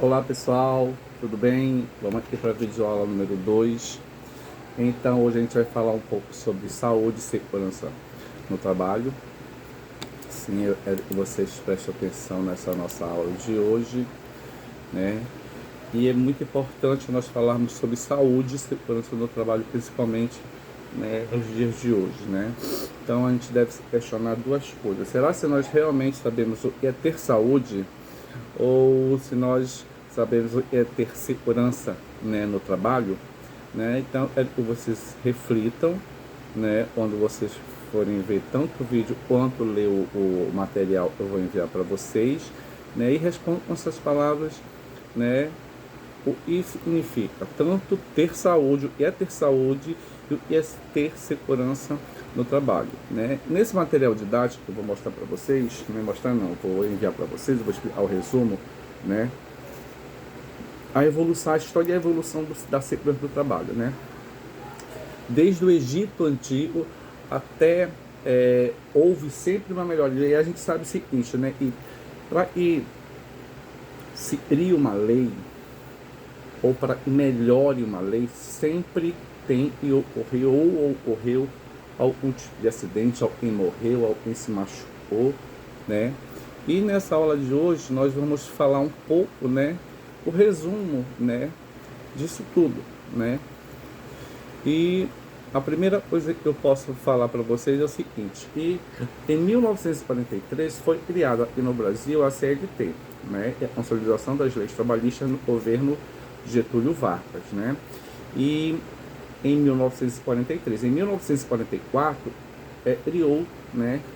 Olá pessoal, tudo bem? Vamos aqui para a videoaula número 2. Então hoje a gente vai falar um pouco sobre saúde e segurança no trabalho. Sim, eu quero que vocês prestem atenção nessa nossa aula de hoje, né? E é muito importante nós falarmos sobre saúde e segurança no trabalho, principalmente, né, nos dias de hoje, né? Então a gente deve se questionar duas coisas. Será se nós realmente sabemos o que é ter saúde ou se nós sabemos o que é ter segurança, né, no trabalho, né? Então é que vocês reflitam, né, quando vocês forem ver tanto o vídeo quanto ler o material que eu vou enviar para vocês, né, e respondam com essas palavras, né, o que significa tanto ter saúde, o que é ter saúde e o que é ter segurança no trabalho, né? Nesse material didático que eu vou mostrar para vocês, não mostrar não, vou enviar para vocês, eu vou explicar o resumo, né? A evolução, a história e a evolução da segurança do trabalho, né? Desde o Egito Antigo até houve sempre uma melhoria. E a gente sabe o seguinte, né? E para que se crie uma lei ou para que melhore uma lei, sempre tem e ocorreu ou ocorreu algum tipo de acidente, alguém morreu, alguém se machucou, né? E nessa aula de hoje nós vamos falar um pouco, né, o resumo, né, disso tudo, né? E a primeira coisa que eu posso falar para vocês é o seguinte, que em 1943 foi criada aqui no Brasil a CLT, né, a Consolidação das Leis Trabalhistas no governo Getúlio Vargas, né? E em 1943, em 1944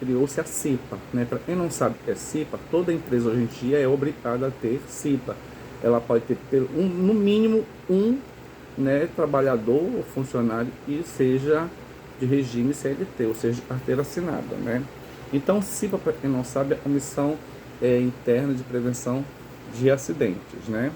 criou-se a CIPA, né? Para quem não sabe o que é CIPA, toda empresa hoje em dia é obrigada a ter CIPA. Ela pode ter no mínimo um, né, trabalhador ou funcionário que seja de regime CLT, ou seja, de carteira assinada, né? Então, CIPA, para quem não sabe, é a Comissão Interna de Prevenção de Acidentes, né?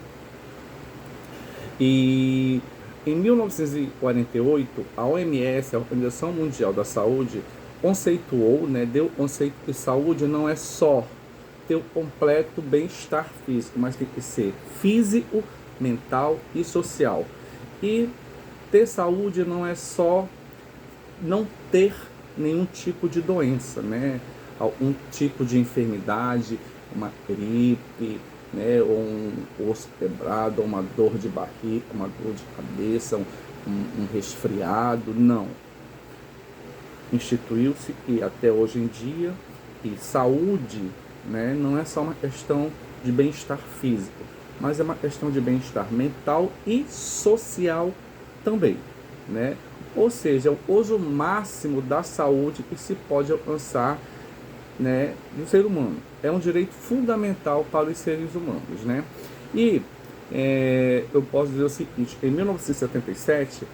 E em 1948, a OMS, a Organização Mundial da Saúde, conceituou, né, deu o conceito que saúde não é só ter o completo bem-estar físico, mas tem que ser físico, mental e social. E ter saúde não é só não ter nenhum tipo de doença, né? Algum tipo de enfermidade, uma gripe, né? Ou um osso quebrado, uma dor de barriga, uma dor de cabeça, um resfriado, não. Instituiu-se e até hoje em dia, que saúde, né, não é só uma questão de bem-estar físico, mas é uma questão de bem-estar mental e social também, né? Ou seja, o uso máximo da saúde que se pode alcançar, né, do ser humano. É um direito fundamental para os seres humanos, né? E eu posso dizer o seguinte, em 1977,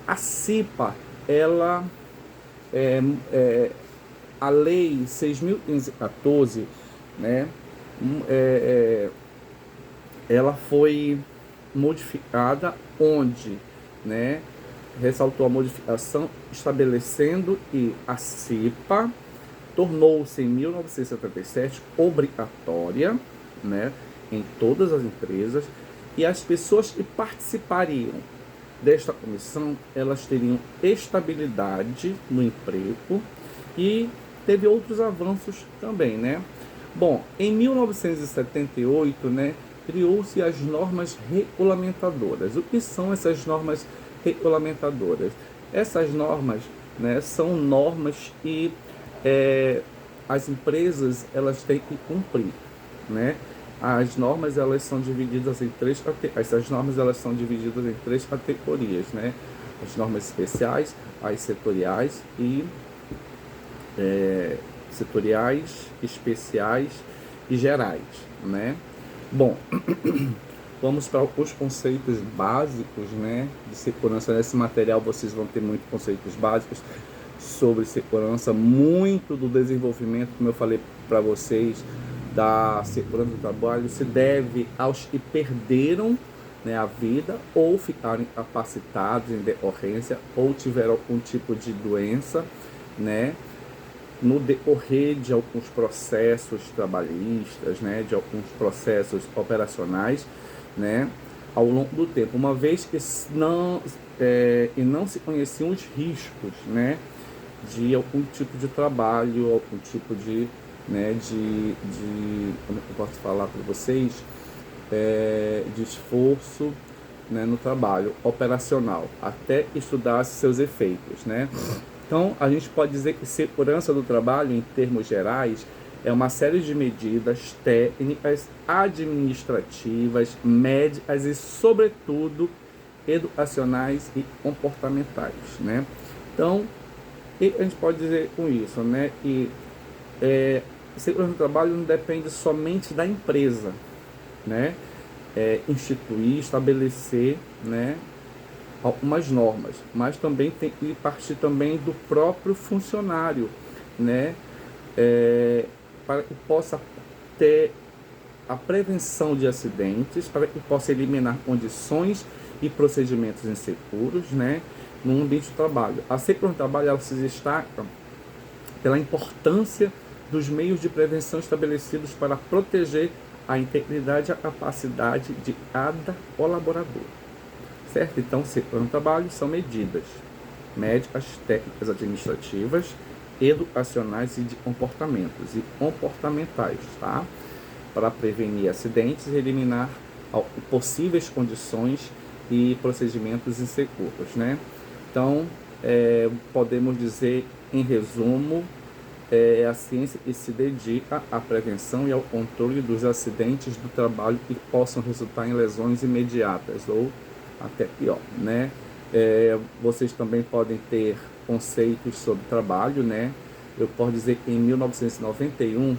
a CIPA, ela, a lei 6.514, né, ela foi modificada onde, né, ressaltou a modificação estabelecendo que a CIPA tornou-se em 1977 obrigatória, né, em todas as empresas, e as pessoas que participariam desta comissão, elas teriam estabilidade no emprego e teve outros avanços também, né? Bom, em 1978, né, criou-se as normas regulamentadoras. O que são essas normas regulamentadoras? Essas normas, né, são normas que as empresas elas têm que cumprir, né? As normas elas são divididas em essas normas elas são divididas em três categorias, né? As normas especiais, as setoriais e setoriais, especiais e gerais, né? Bom, vamos para os conceitos básicos, né, de segurança. Nesse material vocês vão ter muitos conceitos básicos sobre segurança, muito do desenvolvimento, como eu falei para vocês, da segurança do trabalho se deve aos que perderam, né, a vida ou ficaram incapacitados em decorrência ou tiveram algum tipo de doença, né, no decorrer de alguns processos trabalhistas, né, de alguns processos operacionais, né, ao longo do tempo, uma vez que não se conheciam os riscos, né, de algum tipo de trabalho, algum tipo de, né, como é que eu posso falar para vocês, de esforço, né, no trabalho operacional, até estudar seus efeitos, né? Então, a gente pode dizer que segurança do trabalho, em termos gerais, é uma série de medidas técnicas, administrativas, médicas e, sobretudo, educacionais e comportamentais, né? Então, o que a gente pode dizer com isso, né? E segurança do trabalho não depende somente da empresa, né? Instituir, estabelecer, né, algumas normas, mas também tem que partir também do próprio funcionário, né, para que possa ter a prevenção de acidentes, para que possa eliminar condições e procedimentos inseguros, né, no ambiente de trabalho. A segurança do trabalho, ela se destaca pela importância dos meios de prevenção estabelecidos para proteger a integridade e a capacidade de cada colaborador, certo? Então, segurança no trabalho são medidas médicas, técnicas, administrativas, educacionais e de comportamentos e comportamentais, tá? Para prevenir acidentes e eliminar possíveis condições e procedimentos inseguros, né? Então, podemos dizer, em resumo, a ciência que se dedica à prevenção e ao controle dos acidentes do trabalho que possam resultar em lesões imediatas ou até pior, né? Vocês também podem ter conceitos sobre trabalho, né? Eu posso dizer que em 1991,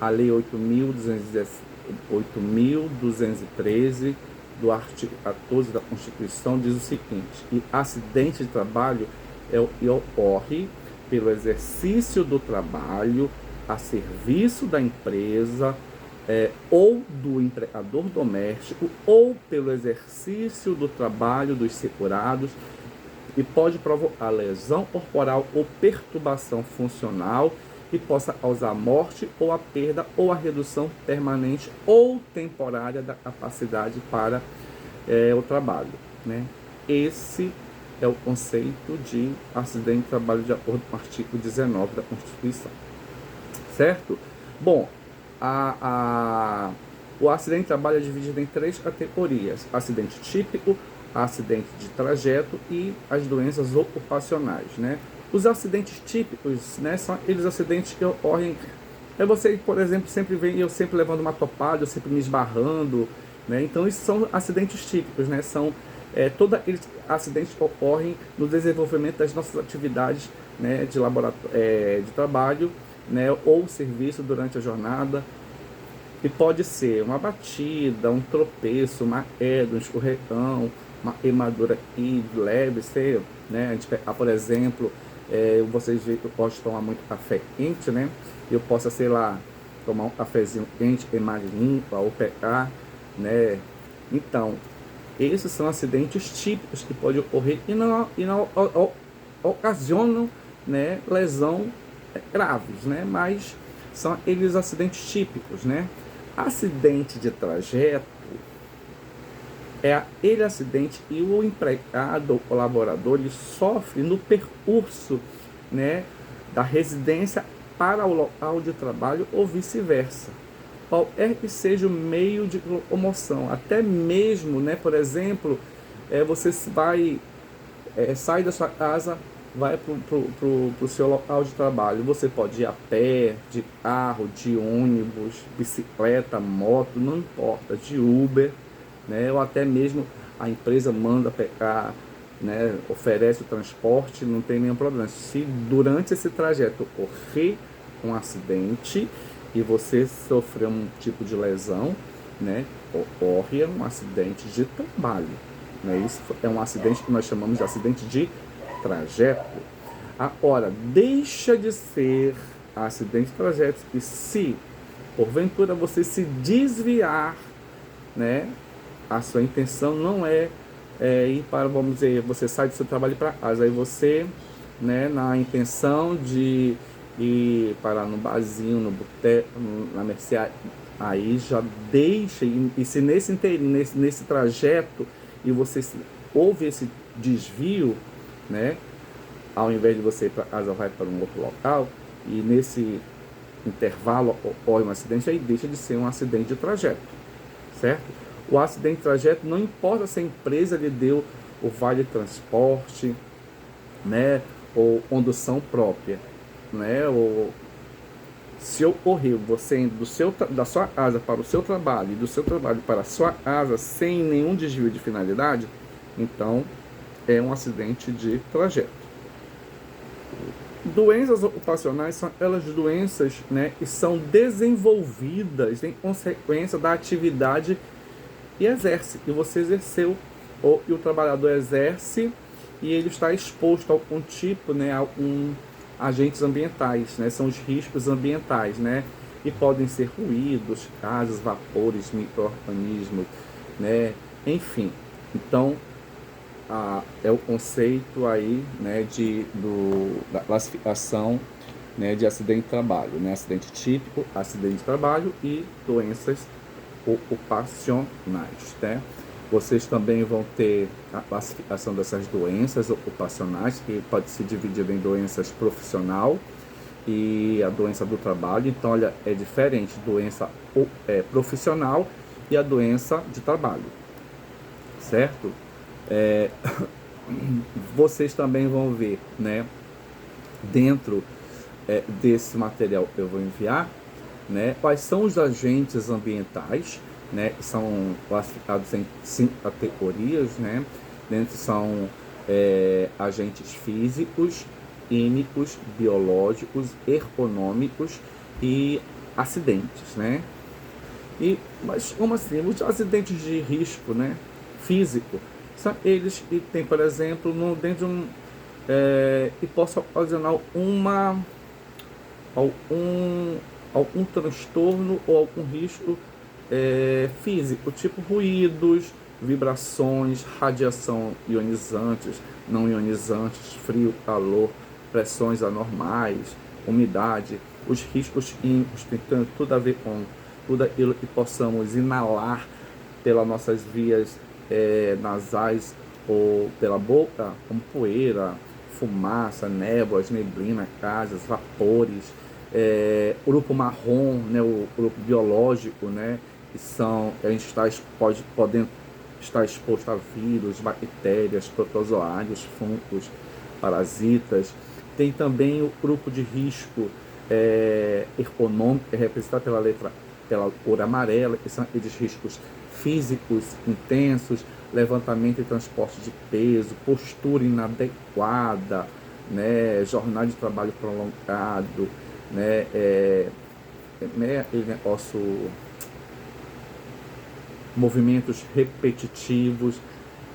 a Lei 8.213 do artigo 14 da Constituição diz o seguinte: que acidente de trabalho é o que ocorre pelo exercício do trabalho a serviço da empresa ou do empregador doméstico, ou pelo exercício do trabalho dos segurados, e pode provocar lesão corporal ou perturbação funcional e possa causar morte ou a perda ou a redução permanente ou temporária da capacidade para o trabalho, né? Esse é o conceito de acidente de trabalho de acordo com o artigo 19 da Constituição, certo? Bom, o acidente de trabalho é dividido em 3 categorias: acidente típico, acidente de trajeto e as doenças ocupacionais, né? Os acidentes típicos, né, são aqueles acidentes que ocorrem, você, por exemplo, sempre vem eu sempre levando uma topada, eu sempre me esbarrando, né? Então, esses são acidentes típicos, né? São todos aqueles acidentes que ocorrem no desenvolvimento das nossas atividades, né, de de trabalho, né, ou serviço durante a jornada. E pode ser uma batida, um tropeço, uma queda, um escorregão, uma queimadura leve, né? A gente pegar, por exemplo, vocês veem que eu posso tomar muito café quente, né? Eu posso, sei lá, tomar um cafezinho quente, queimar limpa ou pegar, né? Então, esses são acidentes típicos que podem ocorrer e não ocasionam, né, lesão graves, né? Mas são aqueles acidentes típicos, né? Acidente de trajeto é aquele acidente e o empregado ou colaborador ele sofre no percurso, né, da residência para o local de trabalho ou vice-versa. Qualquer que seja o meio de locomoção, até mesmo, né, por exemplo, você sai da sua casa, vai para o seu local de trabalho. Você pode ir a pé, de carro, de ônibus, bicicleta, moto, não importa, de Uber, né, ou até mesmo a empresa manda pegar, né, oferece o transporte, não tem nenhum problema. Se durante esse trajeto ocorrer um acidente e você sofrer um tipo de lesão, né, ocorre um acidente de trabalho, né? Isso é um acidente que nós chamamos de acidente de trajeto. Agora, deixa de ser acidente de trajeto e se porventura você se desviar, né, a sua intenção não é ir para, vamos dizer, você sai do seu trabalho para casa, aí você, né, na intenção de ir parar no barzinho, no boteco, na mercearia, Aí já deixa, e se nesse inteirinho, nesse trajeto, e você houve esse desvio, né? Ao invés de você ir para casa, vai para um outro local, e nesse intervalo ocorre um acidente, aí deixa de ser um acidente de trajeto, certo? O acidente de trajeto, não importa se a empresa lhe deu o vale transporte, né? Ou condução própria, né? Ou se ocorreu você indo da sua casa para o seu trabalho e do seu trabalho para a sua casa sem nenhum desvio de finalidade, então é um acidente de trajeto. Doenças ocupacionais são aquelas doenças, né, que são desenvolvidas em consequência da atividade que exerce, que você exerceu, ou que o trabalhador exerce e ele está exposto a algum tipo, né, a agentes ambientais, né, são os riscos ambientais, né, e podem ser ruídos, gases, vapores, micro-organismos, né, enfim. Então, é o conceito aí, né, da classificação, né, de acidente de trabalho, né, acidente típico, acidente de trabalho e doenças ocupacionais, né? Vocês também vão ter a classificação dessas doenças ocupacionais, que pode se dividir em doenças profissional e a doença do trabalho. Então, olha, é diferente, doença profissional e a doença de trabalho, certo? Vocês também vão ver, né, dentro desse material que eu vou enviar, né, quais são os agentes ambientais, né, são classificados em 5 categorias, né, dentro são agentes físicos, químicos, biológicos, ergonômicos e acidentes, né. Mas como assim? Os acidentes de risco, né, físico, são eles que tem, por exemplo, dentro de que possa ocasionar algum transtorno ou algum risco físico, tipo ruídos, vibrações, radiação ionizantes, não ionizantes, frio, calor, pressões anormais, umidade, os riscos químicos, tem tudo a ver com tudo aquilo que possamos inalar pelas nossas vias nasais ou pela boca, como poeira, fumaça, névoas, neblina, gases, vapores, grupo marrom, né, o grupo biológico, né, que a gente podendo estar exposto a vírus, bactérias, protozoários, fungos, parasitas. Tem também o grupo de risco econômico, que é representado pela cor amarela, que são aqueles riscos físicos intensos, levantamento e transporte de peso, postura inadequada, né, jornada de trabalho prolongado, né, aquele negócio, movimentos repetitivos,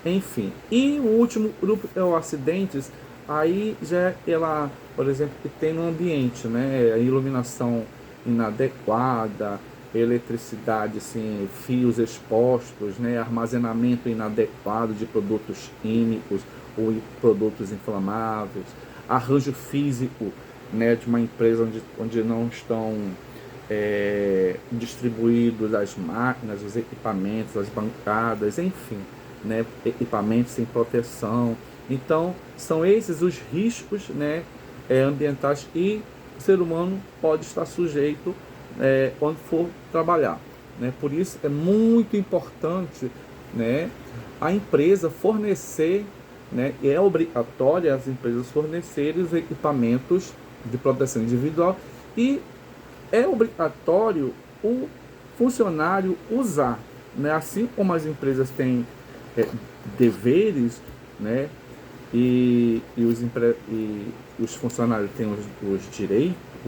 enfim. E o último grupo é o acidentes, aí já ela, por exemplo, que tem no ambiente, né, a iluminação inadequada, eletricidade, assim, fios expostos, né, armazenamento inadequado de produtos químicos ou produtos inflamáveis, arranjo físico, né, de uma empresa onde não estão distribuídos as máquinas, os equipamentos, as bancadas, enfim, né, equipamentos sem proteção. Então, são esses os riscos, né, ambientais que o ser humano pode estar sujeito quando for trabalhar, né? Por isso é muito importante, né, a empresa fornecer, né, e é obrigatório as empresas fornecerem os equipamentos de proteção individual e é obrigatório o funcionário usar, né? Assim como as empresas têm deveres, né, e os funcionários têm o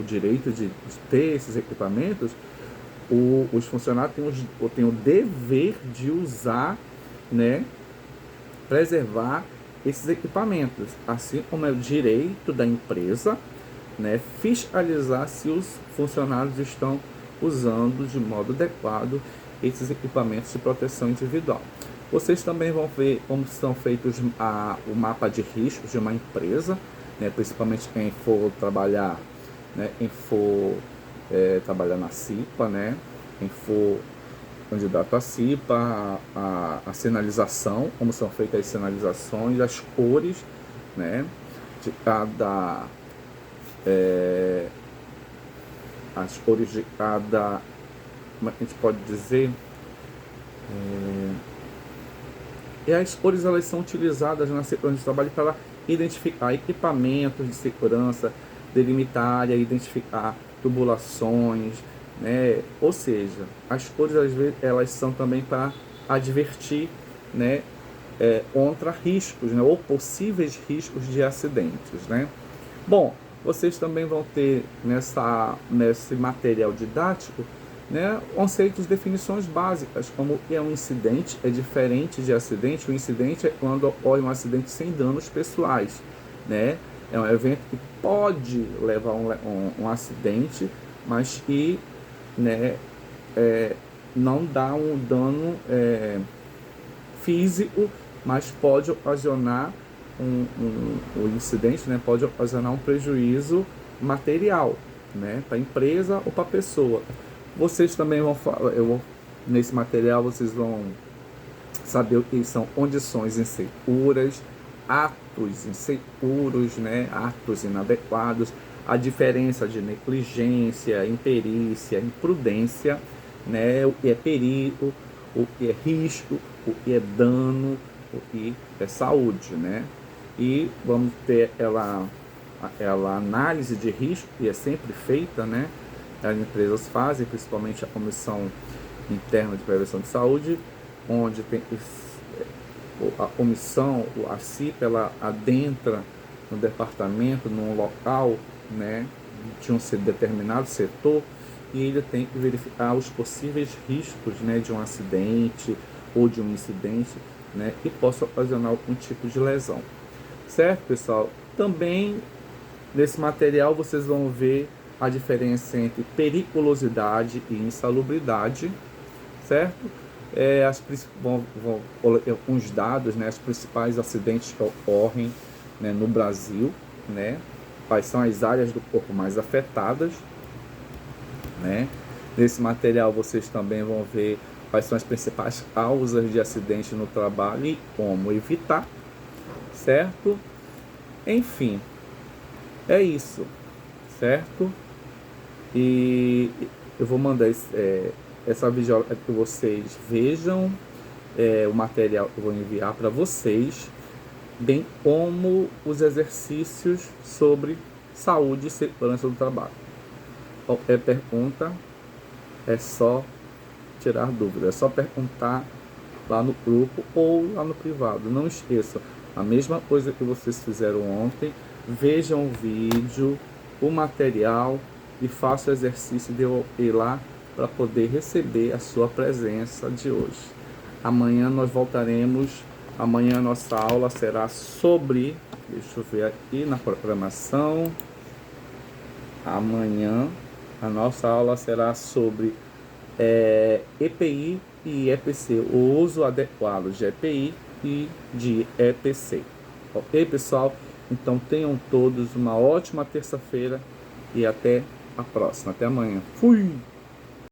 direito de ter esses equipamentos, os funcionários têm o dever de usar, né, preservar esses equipamentos, assim como é o direito da empresa, né, fiscalizar se os funcionários estão usando de modo adequado esses equipamentos de proteção individual. Vocês também vão ver como são feitos o mapa de riscos de uma empresa, né, principalmente quem for trabalhar, né, trabalhar na CIPA, né, quem for candidato participa, a sinalização, como são feitas as sinalizações, as cores, né, de cada, as cores de cada, como a gente pode dizer, e as cores elas são utilizadas na segurança de trabalho para identificar equipamentos de segurança, delimitar área, identificar tubulações, né? Ou seja, as cores às vezes elas são também para advertir, né, contra riscos, né, ou possíveis riscos de acidentes, né? Bom, vocês também vão ter nesse material didático, né, conceitos, definições básicas, como é um incidente, é diferente de acidente. O incidente é quando ocorre um acidente sem danos pessoais, né? É um evento que pode levar um acidente, mas que, né, não dá um dano físico, mas pode ocasionar o incidente, né, pode ocasionar um prejuízo material, né, para a empresa ou para a pessoa. Vocês também vão falar, nesse material vocês vão saber o que são condições inseguras, atos inseguros, né, atos inadequados, a diferença de negligência, imperícia, imprudência, né, o que é perigo, o que é risco, o que é dano, o que é saúde, né? E vamos ter aquela análise de risco que é sempre feita, né? As empresas fazem, principalmente a Comissão Interna de Prevenção de Saúde, onde tem a comissão, a CIP, ela adentra no departamento, num local, né, de um determinado setor, e ele tem que verificar os possíveis riscos, né, de um acidente ou de um incidente, né, que possa ocasionar algum tipo de lesão. Certo, pessoal? Também nesse material vocês vão ver a diferença entre periculosidade e insalubridade, certo? Uns dados, né, os principais acidentes que ocorrem, né, no Brasil, né, quais são as áreas do corpo mais afetadas, né? Nesse material vocês também vão ver quais são as principais causas de acidente no trabalho e como evitar, certo? Enfim, é isso, certo? E eu vou mandar essa videoaula para que vocês vejam o material que eu vou enviar para vocês, bem como os exercícios sobre saúde e segurança do trabalho. Qualquer pergunta é só tirar dúvida, é só perguntar lá no grupo ou lá no privado. Não esqueçam, a mesma coisa que vocês fizeram ontem, vejam o vídeo, o material e façam o exercício de eu ir lá para poder receber a sua presença de hoje. Amanhã nós voltaremos, amanhã a nossa aula será sobre, deixa eu ver aqui na programação, amanhã a nossa aula será sobre EPI e EPC, o uso adequado de EPI e de EPC. Ok, pessoal? Então tenham todos uma ótima terça-feira e até a próxima. Até amanhã. Fui!